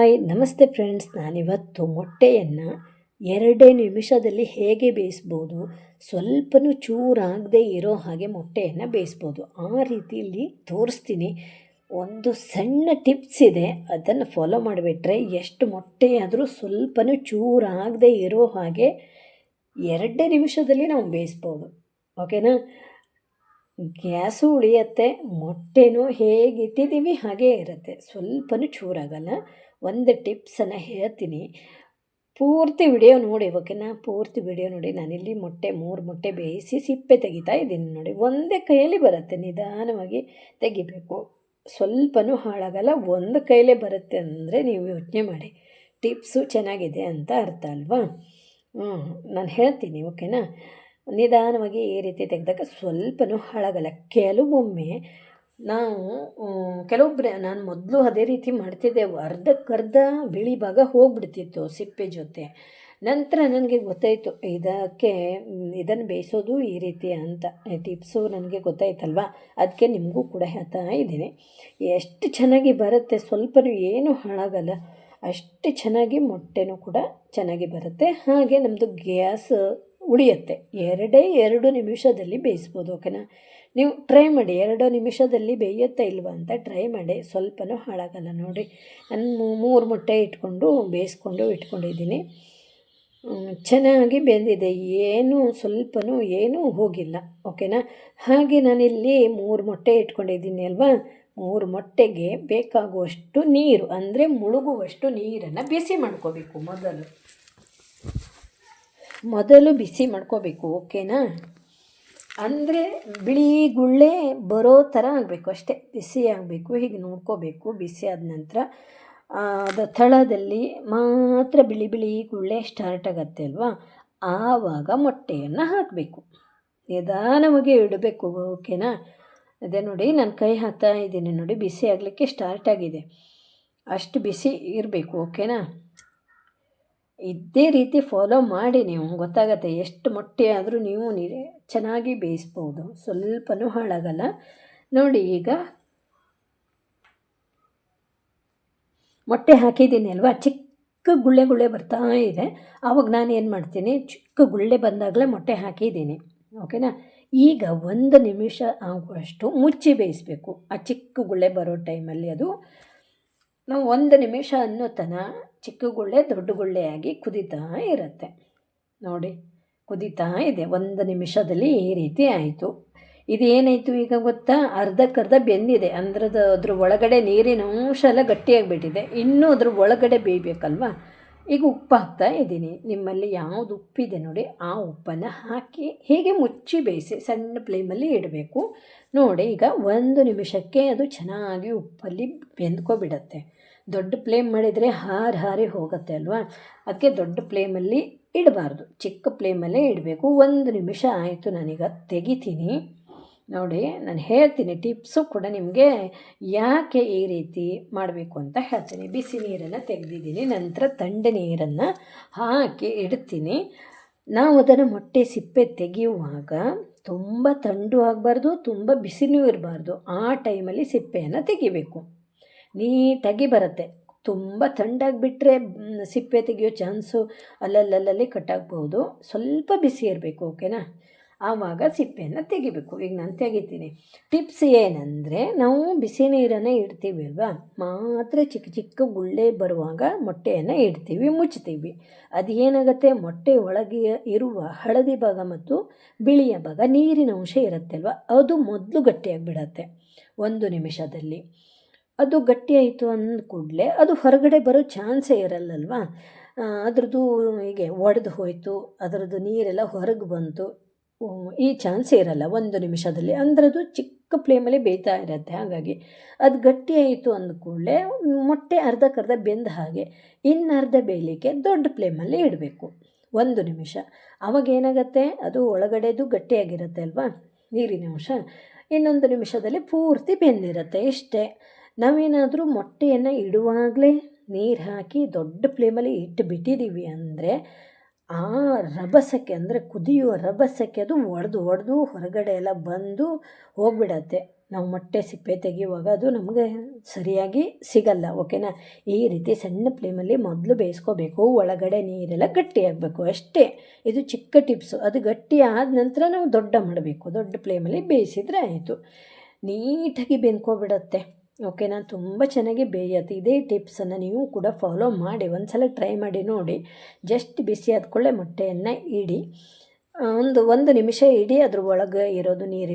Hi ನಮಸ್ತೆ friends, ನಾನಿವತ್ತು ಮೊಟ್ಟೆಯನ್ನು 2 ನಿಮಿಷದಲ್ಲಿ ಹೇಗೆ ಬೇಯಿಸ್ಬೋದು, ಸ್ವಲ್ಪನೂ ಚೂರಾಗದೆ ಇರೋ ಹಾಗೆ ಮೊಟ್ಟೆಯನ್ನು ಬೇಯಿಸ್ಬೋದು. ಆ ರೀತಿಯಲ್ಲಿ ತೋರಿಸ್ತೀನಿ. ಒಂದು ಸಣ್ಣ ಟಿಪ್ಸ್ ಇದೆ, ಅದನ್ನು ಫಾಲೋ ಮಾಡಿಬಿಟ್ರೆ ಎಷ್ಟು ಮೊಟ್ಟೆ ಆದರೂ ಸ್ವಲ್ಪನೂ ಚೂರಾಗದೆ ಇರೋ ಹಾಗೆ 2 ನಿಮಿಷದಲ್ಲಿ ನಾವು ಬೇಯಿಸ್ಬೋದು. ಓಕೆನಾ? ಗ್ಯಾಸು ಉಳಿಯುತ್ತೆ, ಮೊಟ್ಟೆನೂ ಹೇಗೆ ಇಟ್ಟಿದ್ದೀವಿ ಹಾಗೇ ಇರುತ್ತೆ, ಸ್ವಲ್ಪನೂ ಚೂರಾಗಲ್ಲ. ಒಂದು ಟಿಪ್ಸನ್ನು ಹೇಳ್ತೀನಿ, ಪೂರ್ತಿ ವಿಡಿಯೋ ನೋಡಿ. ಓಕೆನಾ? ಪೂರ್ತಿ ವಿಡಿಯೋ ನೋಡಿ. ನಾನಿಲ್ಲಿ 3 ಮೊಟ್ಟೆ ಬೇಯಿಸಿ ಸಿಪ್ಪೆ ತೆಗಿತಾ ಇದ್ದೀನಿ ನೋಡಿ. ಒಂದೇ ಕೈಯಲ್ಲಿ ಬರುತ್ತೆ, ನಿಧಾನವಾಗಿ ತೆಗಿಬೇಕು, ಸ್ವಲ್ಪನೂ ಹಾಳಾಗಲ್ಲ. ಒಂದು ಕೈಲೇ ಬರುತ್ತೆ ಅಂದರೆ ನೀವು ಯೋಚನೆ ಮಾಡಿ, ಟಿಪ್ಸು ಚೆನ್ನಾಗಿದೆ ಅಂತ ಅರ್ಥ ಅಲ್ವಾ? ನಾನು ಹೇಳ್ತೀನಿ. ಓಕೆನಾ? ನಿಧಾನವಾಗಿ ಈ ರೀತಿ ತೆಗೆದಾಗ ಸ್ವಲ್ಪನೂ ಹಾಳಾಗಲ್ಲ. ಕೆಲವೊಮ್ಮೆ ಕೆಲವೊಬ್ಬರೇ, ನಾನು ಮೊದಲು ಅದೇ ರೀತಿ ಮಾಡ್ತಿದ್ದೆ, ಅರ್ಧಕ್ಕರ್ಧ ಬಿಳಿ ಭಾಗ ಹೋಗ್ಬಿಡ್ತಿತ್ತು ಸಿಪ್ಪೆ ಜೊತೆ. ನಂತರ ನನಗೆ ಗೊತ್ತಾಯಿತು ಇದನ್ನು ಬೇಯಿಸೋದು ಈ ರೀತಿ ಅಂತ. ಟಿಪ್ಸು ನನಗೆ ಗೊತ್ತಾಯ್ತಲ್ವ, ಅದಕ್ಕೆ ನಿಮಗೂ ಕೂಡ ಹೇಳ್ತಾ ಇದ್ದೀನಿ. ಎಷ್ಟು ಚೆನ್ನಾಗಿ ಬರುತ್ತೆ, ಸ್ವಲ್ಪನೂ ಏನೂ ಹಾಳಾಗಲ್ಲ, ಅಷ್ಟು ಚೆನ್ನಾಗಿ ಮೊಟ್ಟೆನೂ ಕೂಡ ಚೆನ್ನಾಗಿ ಬರುತ್ತೆ. ಹಾಗೆ ನಮ್ಮದು ಗ್ಯಾಸ್ ಉಳಿಯುತ್ತೆ. 2 ನಿಮಿಷದಲ್ಲಿ ಬೇಯಿಸ್ಬೋದು. ಓಕೆನಾ? ನೀವು ಟ್ರೈ ಮಾಡಿ, 2 ನಿಮಿಷದಲ್ಲಿ ಬೇಯುತ್ತಾ ಇಲ್ವಾ ಅಂತ ಟ್ರೈ ಮಾಡಿ, ಸ್ವಲ್ಪನೂ ಹಾಳಾಗಲ್ಲ. ನೋಡಿ, ನಾನು 3 ಮೊಟ್ಟೆ ಬೇಯಿಸ್ಕೊಂಡು ಇಟ್ಕೊಂಡಿದ್ದೀನಿ. ಚೆನ್ನಾಗಿ ಬೆಂದಿದೆ, ಸ್ವಲ್ಪನೂ ಏನೂ ಹೋಗಿಲ್ಲ. ಓಕೆನಾ? ಹಾಗೆ ನಾನಿಲ್ಲಿ 3 ಮೊಟ್ಟೆ ಇಟ್ಕೊಂಡಿದ್ದೀನಿ ಅಲ್ವಾ. 3 ಮೊಟ್ಟೆಗೆ ಬೇಕಾಗುವಷ್ಟು ನೀರು, ಅಂದರೆ ಮುಳುಗುವಷ್ಟು ನೀರನ್ನು ಬಿಸಿ ಮಾಡ್ಕೋಬೇಕು. ಮೊದಲು ಬಿಸಿ ಮಾಡ್ಕೋಬೇಕು. ಓಕೆನಾ? ಅಂದರೆ ಬಿಳಿ ಗುಳ್ಳೆ ಬರೋ ಥರ ಆಗಬೇಕು, ಅಷ್ಟೇ ಬಿಸಿ ಆಗಬೇಕು. ಹೀಗೆ ನೋಡ್ಕೋಬೇಕು. ಬಿಸಿ ಆದ ನಂತರ ಅದು ತಳದಲ್ಲಿ ಮಾತ್ರ ಬಿಳಿ ಗುಳ್ಳೆ ಸ್ಟಾರ್ಟ್ ಆಗುತ್ತೆ ಅಲ್ವಾ, ಆವಾಗ ಮೊಟ್ಟೆಯನ್ನು ಹಾಕಬೇಕು. ನಿಧಾನವಾಗಿ ಇಡಬೇಕು. ಓಕೆನಾ? ಅದೇ ನೋಡಿ, ನಾನು ಕೈ ಹಾಕ್ತಾ ಇದ್ದೀನಿ ನೋಡಿ, ಬಿಸಿ ಆಗಲಿಕ್ಕೆ ಸ್ಟಾರ್ಟ್ ಆಗಿದೆ. ಅಷ್ಟು ಬಿಸಿ ಇರಬೇಕು. ಓಕೆನಾ? ಇದೇ ರೀತಿ ಫಾಲೋ ಮಾಡಿ, ನೀವು ಗೊತ್ತಾಗತ್ತೆ. ಎಷ್ಟು ಮೊಟ್ಟೆ ಆದರೂ ನೀವು ಚೆನ್ನಾಗಿ ಬೇಯಿಸ್ಬೋದು, ಸ್ವಲ್ಪನೂ ಹಾಳಾಗಲ್ಲ. ನೋಡಿ, ಈಗ ಮೊಟ್ಟೆ ಹಾಕಿದ್ದೀನಿ ಅಲ್ವಾ, ಚಿಕ್ಕ ಗುಳ್ಳೆ ಬರ್ತಾ ಇದೆ. ಆವಾಗ ನಾನು ಏನು ಮಾಡ್ತೀನಿ, ಚಿಕ್ಕ ಗುಳ್ಳೆ ಬಂದಾಗಲೇ ಮೊಟ್ಟೆ ಹಾಕಿದ್ದೀನಿ. ಓಕೆನಾ? ಈಗ 1 ನಿಮಿಷ ಆಗುವಷ್ಟು ಮುಚ್ಚಿ ಬೇಯಿಸಬೇಕು. ಆ ಚಿಕ್ಕ ಗುಳ್ಳೆ ಬರೋ ಟೈಮಲ್ಲಿ ನಾವು 1 ನಿಮಿಷ ಅನ್ನೋ ಚಿಕ್ಕ ಗುಳ್ಳೆ ದೊಡ್ಡ ಗುಳ್ಳೆಯಾಗಿ ಕುದೀತಾ ಇರುತ್ತೆ. ನೋಡಿ, ಕುದೀತಾ ಇದೆ. 1 ನಿಮಿಷದಲ್ಲಿ ಈ ರೀತಿ ಆಯಿತು. ಇದೇನಾಯಿತು ಈಗ ಗೊತ್ತಾ, ಅರ್ಧಕ್ಕರ್ಧ ಬೆಂದಿದೆ. ಅದ್ರ ಒಳಗಡೆ ನೀರಿನ ಅಂಶ ಎಲ್ಲ ಗಟ್ಟಿಯಾಗಿಬಿಟ್ಟಿದೆ. ಇನ್ನೂ ಅದ್ರ ಒಳಗಡೆ ಬೇಯಬೇಕಲ್ವ. ಈಗ ಉಪ್ಪು ಹಾಕ್ತಾ ಇದ್ದೀನಿ. ನಿಮ್ಮಲ್ಲಿ ಯಾವುದು ಉಪ್ಪಿದೆ ನೋಡಿ, ಆ ಉಪ್ಪನ್ನು ಹಾಕಿ ಹೀಗೆ ಮುಚ್ಚಿ ಬೇಯಿಸಿ, ಸಣ್ಣ ಫ್ಲೇಮಲ್ಲಿ ಇಡಬೇಕು. ನೋಡಿ, ಈಗ 1 ನಿಮಿಷಕ್ಕೆ ಅದು ಚೆನ್ನಾಗಿ ಉಪ್ಪಲ್ಲಿ ಬೆಂದ್ಕೊಬಿಡತ್ತೆ. ದೊಡ್ಡ ಫ್ಲೇಮ್ ಮಾಡಿದರೆ ಹಾರಿ ಹೋಗುತ್ತೆ ಅಲ್ವಾ, ಅದಕ್ಕೆ ದೊಡ್ಡ ಫ್ಲೇಮಲ್ಲಿ ಇಡಬಾರ್ದು, ಚಿಕ್ಕ ಫ್ಲೇಮಲ್ಲೇ ಇಡಬೇಕು. 1 ನಿಮಿಷ ಆಯಿತು, ನಾನೀಗ ತೆಗಿತೀನಿ. ನೋಡಿ, ನಾನು ಹೇಳ್ತೀನಿ, ಟಿಪ್ಸು ಕೂಡ ನಿಮಗೆ ಯಾಕೆ ಈ ರೀತಿ ಮಾಡಬೇಕು ಅಂತ ಹೇಳ್ತೀನಿ. ಬಿಸಿ ನೀರನ್ನು ತೆಗೆದಿದ್ದೀನಿ, ನಂತರ ಥಂಡ ನೀರನ್ನು ಹಾಕಿ ಇಡ್ತೀನಿ. ನಾವು ಅದನ್ನು ಮೊಟ್ಟೆ ಸಿಪ್ಪೆ ತೆಗೆಯುವಾಗ ತುಂಬ ಥಂಡು ಆಗಬಾರ್ದು, ತುಂಬ ಬಿಸಿನೂ ಇರಬಾರ್ದು. ಆ ಟೈಮಲ್ಲಿ ಸಿಪ್ಪೆಯನ್ನು ತೆಗಿಬೇಕು. ನೀಟಾಗಿ ಬರುತ್ತೆ. ತುಂಬ ಥಂಡಾಗಿಬಿಟ್ರೆ ಸಿಪ್ಪೆ ತೆಗೆಯೋ ಚಾನ್ಸು ಅಲ್ಲಲ್ಲಿ ಕಟ್ಟಾಗ್ಬೋದು. ಸ್ವಲ್ಪ ಬಿಸಿ ಇರಬೇಕು. ಓಕೆನಾ? ಆವಾಗ ಸಿಪ್ಪೆಯನ್ನು ತೆಗಿಬೇಕು. ಈಗ ನಾನು ತೆಗಿತೀನಿ. ಟಿಪ್ಸ್ ಏನಂದರೆ, ನಾವು ಬಿಸಿ ನೀರನ್ನು ಇಡ್ತೀವಿ ಅಲ್ವಾ, ಮಾತ್ರ ಚಿಕ್ಕ ಗುಳ್ಳೆ ಬರುವಾಗ ಮೊಟ್ಟೆಯನ್ನು ಇಡ್ತೀವಿ, ಮುಚ್ತೀವಿ. ಅದು ಏನಾಗುತ್ತೆ, ಮೊಟ್ಟೆ ಒಳಗೆ ಇರುವ ಹಳದಿ ಭಾಗ ಮತ್ತು ಬಿಳಿಯ ಭಾಗ ನೀರಿನ ಅಂಶ ಇರುತ್ತೆ ಅಲ್ವ, ಅದು ಮೊದಲು ಗಟ್ಟಿಯಾಗಿಬಿಡತ್ತೆ. 1 ನಿಮಿಷದಲ್ಲಿ ಅದು ಗಟ್ಟಿಯಾಯಿತು ಅಂದ ಕೂಡಲೇ ಅದು ಹೊರಗಡೆ ಬರೋ ಚಾನ್ಸೇ ಇರಲ್ಲಲ್ವ. ಅದ್ರದ್ದು ಹೀಗೆ ಒಡೆದು ಹೋಯಿತು, ಅದರದ್ದು ನೀರೆಲ್ಲ ಹೊರಗೆ ಬಂತು, ಈ ಚಾನ್ಸೇ ಇರಲ್ಲ 1 ನಿಮಿಷದಲ್ಲಿ. ಅಂದರೆ ಅದು ಚಿಕ್ಕ ಫ್ಲೇಮಲ್ಲಿ ಬೇಯ್ತಾ ಇರುತ್ತೆ. ಹಾಗಾಗಿ ಅದು ಗಟ್ಟಿಯಾಯಿತು ಅಂದ ಕೂಡಲೇ ಮೊಟ್ಟೆ ಅರ್ಧಕ್ಕರ್ಧ ಬೆಂದ ಹಾಗೆ, ಇನ್ನರ್ಧ ಬೇಯಲಿಕ್ಕೆ ದೊಡ್ಡ ಫ್ಲೇಮಲ್ಲಿ ಇಡಬೇಕು 1 ನಿಮಿಷ. ಆವಾಗ ಏನಾಗುತ್ತೆ, ಅದು ಒಳಗಡೆದು ಗಟ್ಟಿಯಾಗಿರುತ್ತೆ ಅಲ್ವಾ ನೀರಿನ ಅಂಶ, ಇನ್ನೊಂದು ನಿಮಿಷದಲ್ಲಿ ಪೂರ್ತಿ ಬೆಂದಿರುತ್ತೆ. ಇಷ್ಟೇ. ನಾವೇನಾದರೂ ಮೊಟ್ಟೆಯನ್ನು ಇಡುವಾಗಲೇ ನೀರು ಹಾಕಿ ದೊಡ್ಡ ಫ್ಲೇಮಲ್ಲಿ ಇಟ್ಟುಬಿಟ್ಟಿದ್ದೀವಿ ಅಂದರೆ, ಆ ರಭಸಕ್ಕೆ, ಅಂದರೆ ಕುದಿಯುವ ರಭಸಕ್ಕೆ ಅದು ಒಡೆದು ಹೊರಗಡೆ ಎಲ್ಲ ಬಂದು ಹೋಗಿಬಿಡತ್ತೆ. ನಾವು ಮೊಟ್ಟೆ ಸಿಪ್ಪೆ ತೆಗೆಯುವಾಗ ಅದು ನಮಗೆ ಸರಿಯಾಗಿ ಸಿಗಲ್ಲ. ಓಕೆನಾ. ಈ ರೀತಿ ಸಣ್ಣ ಫ್ಲೇಮಲ್ಲಿ ಮೊದಲು ಬೇಯಿಸ್ಕೋಬೇಕು. ಒಳಗಡೆ ನೀರೆಲ್ಲ ಗಟ್ಟಿಯಾಗಬೇಕು ಅಷ್ಟೇ. ಇದು ಚಿಕ್ಕ ಟಿಪ್ಸು. ಅದು ಗಟ್ಟಿ ಆದ ನಂತರ ನಾವು ದೊಡ್ಡ ಮಾಡಬೇಕು. ದೊಡ್ಡ ಫ್ಲೇಮಲ್ಲಿ ಬೇಯಿಸಿದರೆ ಆಯಿತು. ನೀಟಾಗಿ ಬೆಂದ್ಕೊಬಿಡತ್ತೆ. ಓಕೆನಾ. ತುಂಬ ಚೆನ್ನಾಗಿ ಬೇಯುತ್ತೆ. ಇದೇ ಟಿಪ್ಸನ್ನು ನೀವು ಕೂಡ ಫಾಲೋ ಮಾಡಿ ಒಂದು ಸಲ ಟ್ರೈ ಮಾಡಿ ನೋಡಿ. ಜಸ್ಟ್ ಬಿಸಿ ಆದ್ಕೊಳ್ಳೆ ಮೊಟ್ಟೆಯನ್ನು ಇಡಿ, ಒಂದು ನಿಮಿಷ ಇಡಿ, ಅದ್ರ ಒಳಗೆ ಇರೋದು ನೀರು